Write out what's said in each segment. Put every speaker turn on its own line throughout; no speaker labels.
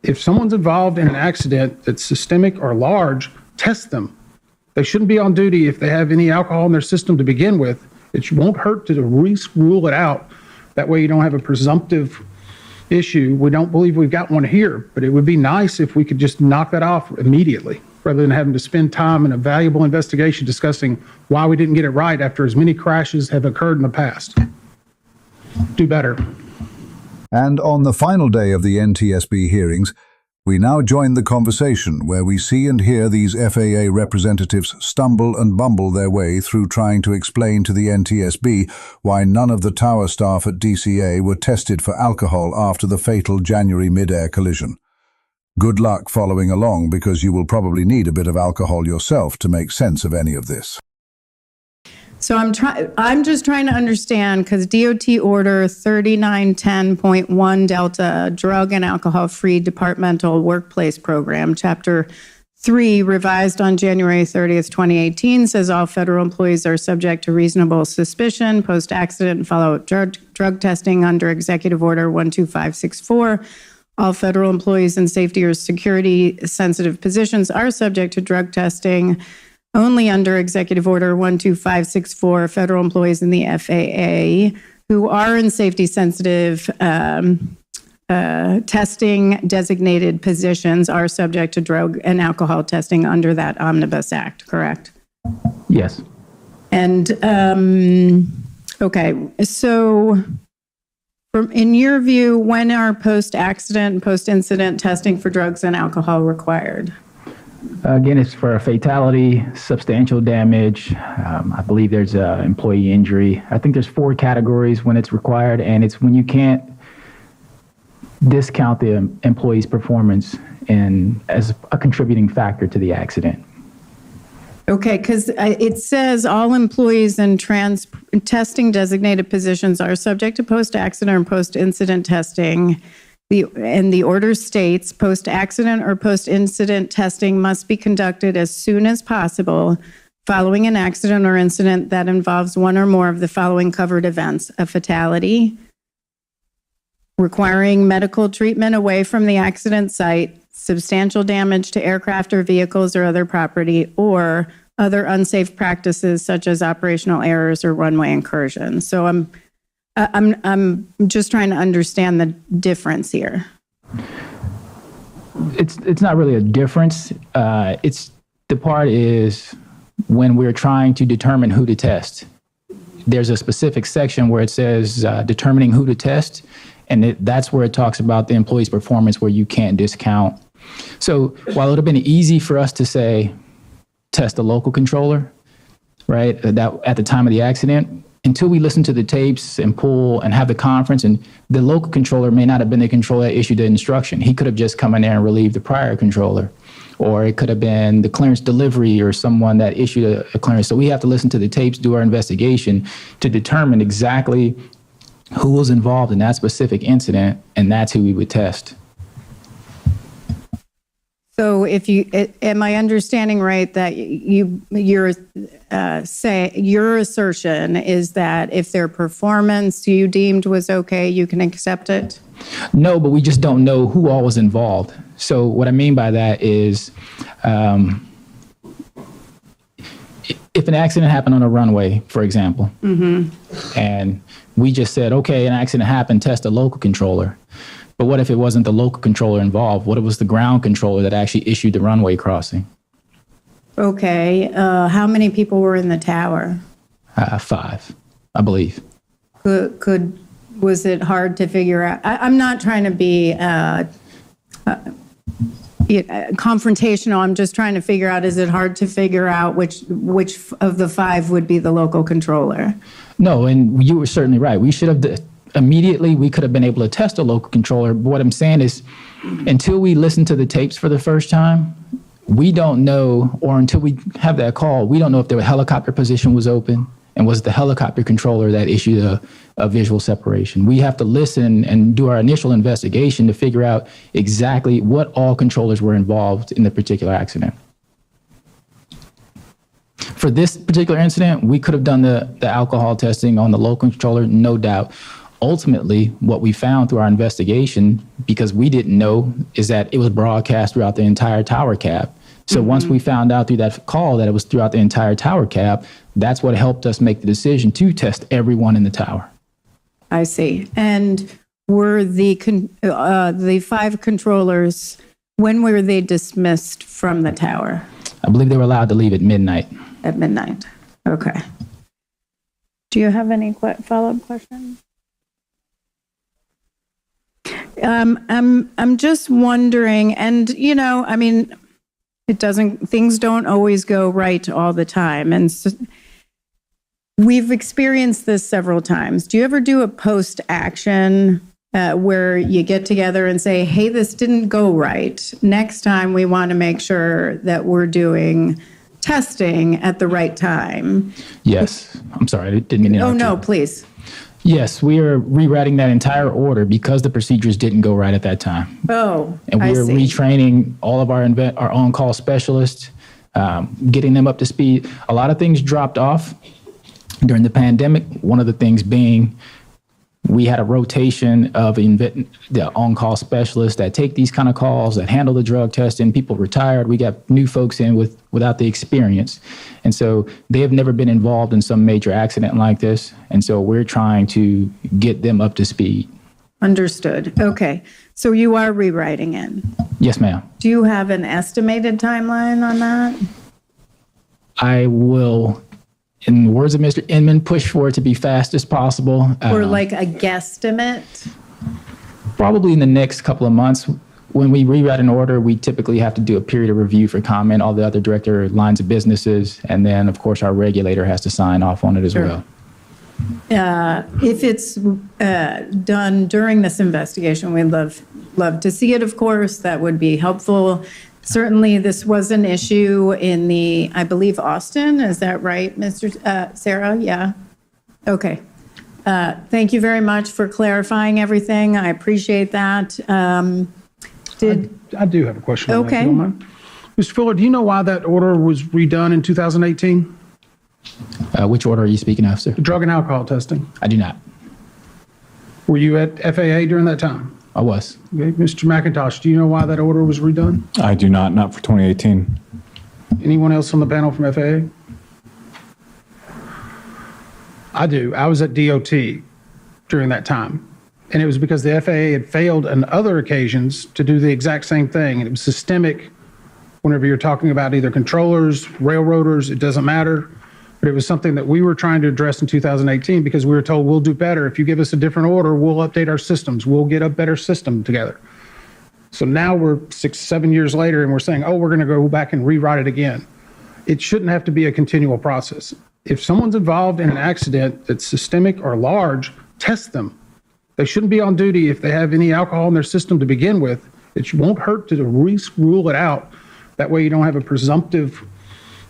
if someone's involved in an accident that's systemic or large, test them. They shouldn't be on duty if they have any alcohol in their system to begin with. It won't hurt to rule it out. That way you don't have a presumptive issue. We don't believe we've got one here, but it would be nice if we could just knock that off immediately, rather than having to spend time in a valuable investigation discussing why we didn't get it right after as many crashes have occurred in the past. Do better.
And on the final day of the NTSB hearings, we now join the conversation where we see and hear these FAA representatives stumble and bumble their way through trying to explain to the NTSB why none of the tower staff at DCA were tested for alcohol after the fatal January mid-air collision. Good luck following along, because you will probably need a bit of alcohol yourself to make sense of any of this.
So I'm just trying to understand, because DOT Order 3910.1 Delta, Drug and Alcohol-Free Departmental Workplace Program, Chapter 3, revised on January 30th, 2018, says all federal employees are subject to reasonable suspicion, post-accident and follow-up drug testing under Executive Order 12564. All federal employees in safety or security-sensitive positions are subject to drug testing only under Executive Order 12564. Federal employees in the FAA who are in safety-sensitive testing designated positions are subject to drug and alcohol testing under that Omnibus Act, correct?
Yes.
And, okay, so in your view, when are post-accident and post-incident testing for drugs and alcohol required?
Again, it's for a fatality, substantial damage. I believe there's employee injury. I think there's 4 categories when it's required, and it's when you can't discount the employee's performance as a contributing factor to the accident.
Okay, because it says all employees in testing designated positions are subject to post-accident or post-incident testing. And the order states post-accident or post-incident testing must be conducted as soon as possible following an accident or incident that involves one or more of the following covered events: a fatality, requiring medical treatment away from the accident site, substantial damage to aircraft or vehicles or other property, or other unsafe practices such as operational errors or runway incursions. So I'm just trying to understand the difference here.
It's not really a difference. It's the part is when we're trying to determine who to test. There's a specific section where it says determining who to test, and that's where it talks about the employee's performance where you can't discount. So while it would have been easy for us to say test a local controller, right, that at the time of the accident, until we listen to the tapes and pull and have the conference, and the local controller may not have been the controller that issued the instruction. He could have just come in there and relieved the prior controller, or it could have been the clearance delivery or someone that issued a clearance. So we have to listen to the tapes, do our investigation to determine exactly who was involved in that specific incident, and that's who we would test.
So am I understanding right that your assertion is that if their performance you deemed was okay, you can accept it?
No, but we just don't know who all was involved. So what I mean by that is, if an accident happened on a runway, for example, and we just said, okay, an accident happened, test a local controller. But what if it wasn't the local controller involved? What if it was the ground controller that actually issued the runway crossing?
Okay. How many people were in the tower?
5, I believe.
Was it hard to figure out? I'm not trying to be confrontational. I'm just trying to figure out, is it hard to figure out which of the 5 would be the local controller? No,
and you were certainly right. We should have immediately, we could have been able to test a local controller. But what I'm saying is, until we listen to the tapes for the first time, we don't know, or until we have that call, we don't know if the helicopter position was open and was the helicopter controller that issued a visual separation. We have to listen and do our initial investigation to figure out exactly what all controllers were involved in the particular accident. For this particular incident, we could have done the alcohol testing on the local controller, no doubt. Ultimately, what we found through our investigation, because we didn't know, is that it was broadcast throughout the entire tower cab. So once we found out through that call that it was throughout the entire tower cab, that's what helped us make the decision to test everyone in the tower.
I see. And were the 5 controllers, when were they dismissed from the tower?
I believe they were allowed to leave at midnight.
At midnight. Okay. Do you have any follow-up questions? I'm just wondering, and I mean, things don't always go right all the time. And so we've experienced this several times. Do you ever do a post-action where you get together and say, hey, this didn't go right. Next time we want to make sure that we're doing testing at the right time?
Yes. I'm sorry, I didn't mean to interrupt.
Oh, no,
you.
please.
Yes, we are rewriting that entire order because the procedures didn't go right at that time.
Oh,
And we are retraining all of our on-call specialists, getting them up to speed. A lot of things dropped off during the pandemic. One of the things being we had a rotation of the on-call specialists that take these kind of calls, that handle the drug testing. People retired. We got new folks in without the experience. And so they have never been involved in some major accident like this. And so we're trying to get them up to speed.
Understood. Okay. So you are rewriting it.
Yes, ma'am.
Do you have an estimated timeline on that?
I will, in the words of Mr. Inman, push for it to be fast as possible.
Or like a guesstimate?
Probably in the next couple of months. When we rewrite an order, we typically have to do a period of review for comment, all the other director lines of businesses, and then, of course, our regulator has to sign off on it as well.
If it's done during this investigation, we'd love to see it, of course. That would be helpful. Certainly, this was an issue in I believe, Austin. Is that right, Mr. Sarah? Yeah. Okay. Thank you very much for clarifying everything. I appreciate that.
I do have a question. On that, if
Okay.
you don't mind. Mr. Fuller, do you know why that order was redone in 2018?
Which order are you speaking of, sir?
The drug and alcohol testing.
I do not.
Were you at FAA during that time?
I was.
Okay. Mr. McIntosh, do you know why that order was redone?
I do not for 2018.
Anyone else on the panel from FAA? I do. I was at DOT during that time. And it was because the FAA had failed on other occasions to do the exact same thing. And it was systemic whenever you're talking about either controllers, railroaders, it doesn't matter. But it was something that we were trying to address in 2018 because we were told we'll do better. If you give us a different order, we'll update our systems. We'll get a better system together. So now we're 6-7 years later and we're saying, oh, we're going to go back and rewrite it again. It shouldn't have to be a continual process. If someone's involved in an accident that's systemic or large, test them. They shouldn't be on duty if they have any alcohol in their system to begin with. It won't hurt to rule it out. That way you don't have a presumptive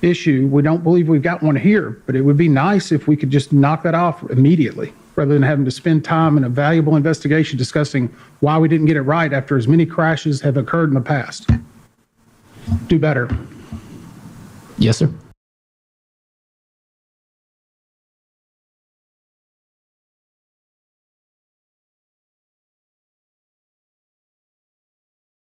issue. We don't believe we've got one here, but it would be nice if we could just knock that off immediately rather than having to spend time in a valuable investigation discussing why we didn't get it right after as many crashes have occurred in the past. Do better.
Yes, sir.